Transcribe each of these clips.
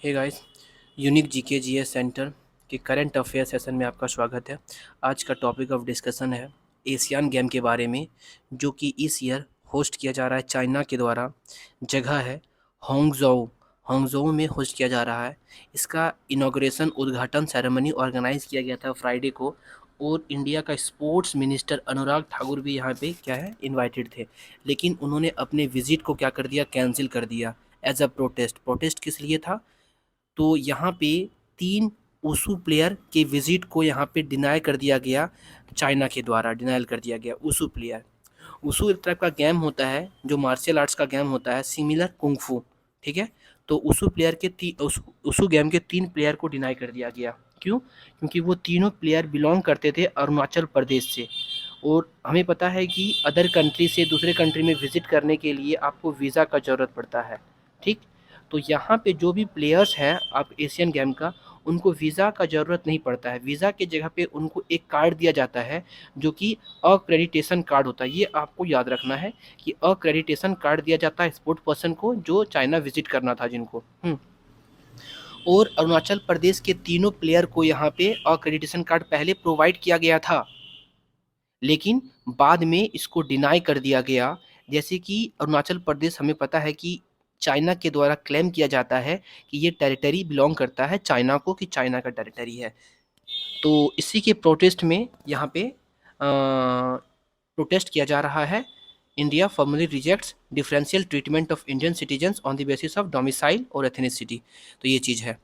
हे guys, unique GK GS centre के current affair session में आपका स्वागत है। आज का टॉपिक ऑफ डिस्कशन है एशियन गेम के बारे में, जो कि इस ईयर होस्ट किया जा रहा है चाइना के द्वारा। जगह है होंगजोउ। होंगजोउ में होस्ट किया जा रहा है। इसका इनॉग्रेशन उद्घाटन सेरेमनी ऑर्गेनाइज किया गया था फ्राइडे को, और इंडिया का स्पोर्ट्स मिनिस्टर अनुराग ठाकुर भी यहाँ पे क्या है इनवाइटेड थे। लेकिन उन्होंने अपने विजिट को क्या कर दिया, कैंसिल कर दिया एज अ प्रोटेस्ट। प्रोटेस्ट किस लिए था? तो यहाँ पे 3 वुशु प्लेयर के विजिट को यहाँ पे डिनाई कर दिया गया, चाइना के द्वारा डिनायल कर दिया गया। वुशु प्लेयर, वुशु एक टाइप का गेम होता है जो मार्शल आर्ट्स का गेम होता है, सिमिलर कुंग-फू। ठीक है, तो वुशु प्लेयर के वुशु गेम के 3 प्लेयर को डिनाई कर दिया गया। क्यों? क्योंकि वो तीनों प्लेयर बिलोंग करते थे अरुणाचल प्रदेश से, और हमें पता है कि अदर कंट्री से दूसरे कंट्री में विजिट करने के लिए आपको वीज़ा का ज़रूरत पड़ता है। ठीक, तो यहाँ पे जो भी प्लेयर्स हैं आप एशियन गेम का, उनको वीज़ा का ज़रूरत नहीं पड़ता है। वीज़ा के जगह पे उनको एक कार्ड दिया जाता है जो कि अक्रेडिटेशन कार्ड होता है। ये आपको याद रखना है कि अक्रेडिटेशन कार्ड दिया जाता है स्पोर्ट पर्सन को जो चाइना विजिट करना था जिनको। और अरुणाचल प्रदेश के तीनों प्लेयर को यहाँ पे अक्रेडिटेशन कार्ड पहले प्रोवाइड किया गया था, लेकिन बाद में इसको डिनाई कर दिया गया। जैसे कि अरुणाचल प्रदेश, हमें पता है कि चाइना के द्वारा क्लेम किया जाता है कि ये टेरिटरी बिलोंग करता है चाइना को, कि चाइना का टेरिटरी है। तो इसी के प्रोटेस्ट में यहाँ पे प्रोटेस्ट किया जा रहा है। India formally rejects differential treatment of Indian citizens on the basis of domicile और एथनिसिटी। तो ये चीज़ है।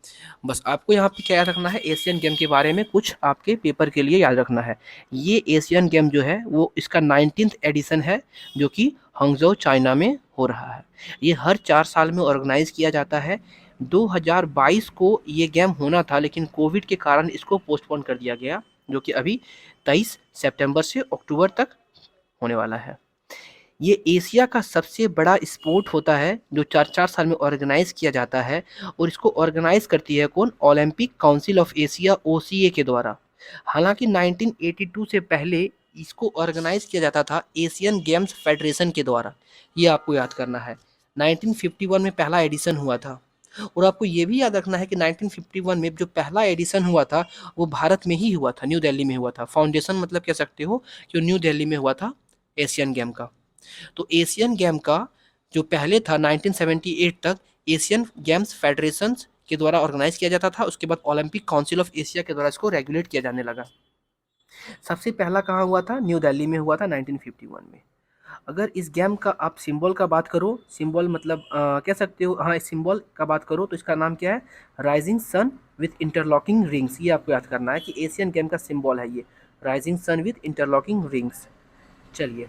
बस आपको यहाँ पे क्या याद रखना है, एशियन गेम के बारे में कुछ आपके पेपर के लिए याद रखना है। ये एशियन गेम जो है वो इसका 19th एडिशन है, जो कि हंगझोउ चाइना में हो रहा है। ये हर 4 साल में ऑर्गेनाइज किया जाता है। 2022 को ये गेम होना था, लेकिन कोविड के कारण इसको पोस्टपोन कर दिया गया, जो कि अभी 23 सितंबर से अक्टूबर तक होने वाला है। ये एशिया का सबसे बड़ा स्पोर्ट होता है जो 4-4 साल में ऑर्गेनाइज किया जाता है, और इसको ऑर्गेनाइज करती है कौन? Olympic council of Asia, OCA के द्वारा। हालांकि 1982 से पहले इसको ऑर्गेनाइज किया जाता था एशियन गेम्स फेडरेशन के द्वारा। ये आपको याद करना है। 1951 में पहला एडिशन हुआ था, और आपको ये भी याद रखना है कि 1951 में जो पहला एडिशन हुआ था वो भारत में ही हुआ था, न्यू दिल्ली में हुआ था। फाउंडेशन मतलब कह सकते हो कि न्यू दिल्ली में हुआ था एशियन गेम का। तो एशियन गेम का जो पहले था 1978 तक एशियन गेम्स फेडरेशन के द्वारा ऑर्गेनाइज किया जाता था। उसके बाद ओलंपिक काउंसिल ऑफ एशिया के द्वारा इसको रेगुलेट किया जाने लगा। सबसे पहला कहाँ हुआ था? न्यू दिल्ली में हुआ था 1951 में। अगर इस गेम का आप सिंबल का बात करो, सिंबल मतलब कह सकते हो, हाँ, इस सिंबल का बात करो तो इसका नाम क्या है? Rising sun with interlocking rings. ये आपको याद करना है कि एशियन गेम का सिंबल है ये, rising sun with interlocking rings. चलिए,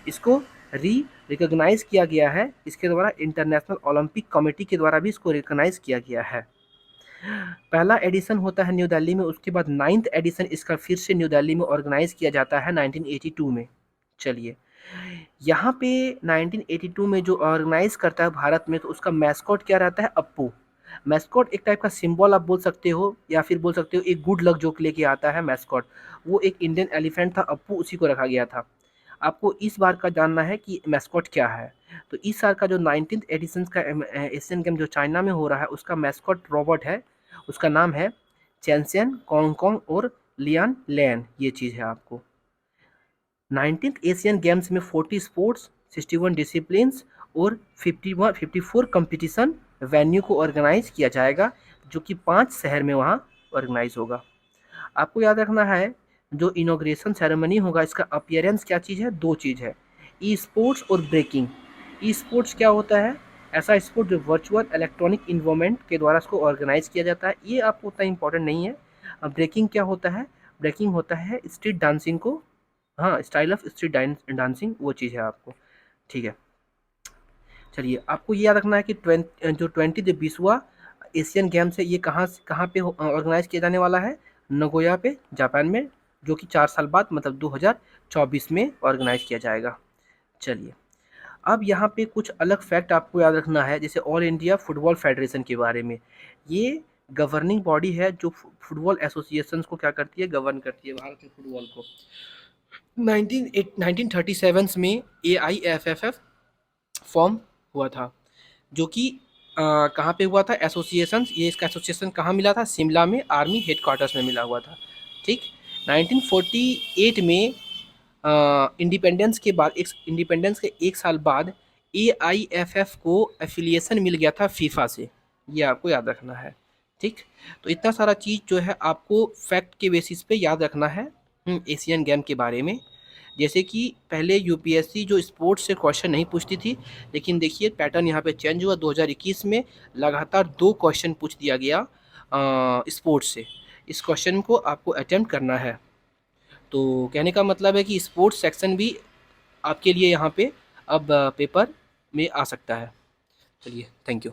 इसको रिकॉग्नाइज किया गया है इसके द्वारा, इंटरनेशनल ओलंपिक कमेटी के द्वारा भी इसको रिकॉग्नाइज किया गया है। पहला एडिशन होता है न्यू दिल्ली में, उसके बाद 9th एडिशन इसका फिर से न्यू दिल्ली में ऑर्गेनाइज किया जाता है 1982 में। चलिए, यहाँ पे 1982 में जो ऑर्गेनाइज करता है भारत में, तो उसका मैस्कॉट क्या रहता है? अप्पू। मैस्कॉट एक टाइप का सिंबल आप बोल सकते हो, या फिर बोल सकते हो एक गुड लक जो लेके आता है मैस्कॉट। वो एक इंडियन एलिफेंट था अप्पू, उसी को रखा गया था। आपको इस बार का जानना है कि मैस्कॉट क्या है। तो इस साल का जो 19th एडिशन का एशियन गेम जो चाइना में हो रहा है, उसका मैस्कॉट रोबोट है। उसका नाम है चैनसेन, कोंगकोंग और लियान लैन। ये चीज़ है आपको। 19th एशियन गेम्स में 40 स्पोर्ट्स, 61 डिसिप्लिन्स और 54 कंपटीशन वेन्यू को ऑर्गेनाइज किया जाएगा, जो कि 5 शहर में वहाँ ऑर्गेनाइज होगा। आपको याद रखना है, जो इनॉग्रेशन सेरेमनी होगा इसका अपीयरेंस क्या चीज़ है? 2 चीज़ है, ई स्पोर्ट्स और ब्रेकिंग। ई स्पोर्ट्स क्या होता है? ऐसा स्पोर्ट जो वर्चुअल इलेक्ट्रॉनिक इन्वायरमेंट के द्वारा इसको ऑर्गेनाइज किया जाता है। ये आपको उतना इंपॉर्टेंट नहीं है। अब ब्रेकिंग क्या होता है? ब्रेकिंग होता है स्ट्रीट डांसिंग को, हाँ, स्टाइल ऑफ स्ट्रीट डांसिंग, वो चीज़ है आपको। ठीक है, चलिए, आपको ये याद रखना है कि जो 20वां एशियन गेम्स है ये कहाँ पे ऑर्गेनाइज किया जाने वाला है? नगोया पे, जापान में, जो कि 4 साल बाद मतलब 2024 में ऑर्गेनाइज किया जाएगा। चलिए, अब यहाँ पे कुछ अलग फैक्ट आपको याद रखना है, जैसे ऑल इंडिया फुटबॉल फेडरेशन के बारे में। ये गवर्निंग बॉडी है जो फुटबॉल एसोसिएशन को क्या करती है? गवर्न करती है भारत के फुटबॉल को। 1937 में AIFFF फॉर्म हुआ था, जो कि कहाँ पे हुआ था एसोसिएशन, ये इसका एसोसिएशन कहाँ मिला था, शिमला में आर्मी हेडक्वार्टर्स में मिला हुआ था। ठीक। 1948 में इंडिपेंडेंस के बाद, एक इंडिपेंडेंस के एक साल बाद AIFF को एफिलिएशन मिल गया था फीफा से, ये आपको याद रखना है। ठीक। तो इतना सारा चीज़ जो है आपको फैक्ट के बेसिस पे याद रखना है एशियन गेम के बारे में। जैसे कि पहले यूपीएससी जो स्पोर्ट्स से क्वेश्चन नहीं पूछती थी, लेकिन देखिए पैटर्न यहाँ पे चेंज हुआ। 2021 में लगातार 2 क्वेश्चन पूछ दिया गया स्पोर्ट्स से। इस क्वेश्चन को आपको अटेम्प्ट करना है। तो कहने का मतलब है कि स्पोर्ट्स सेक्शन भी आपके लिए यहाँ पे अब पेपर में आ सकता है। चलिए, थैंक यू।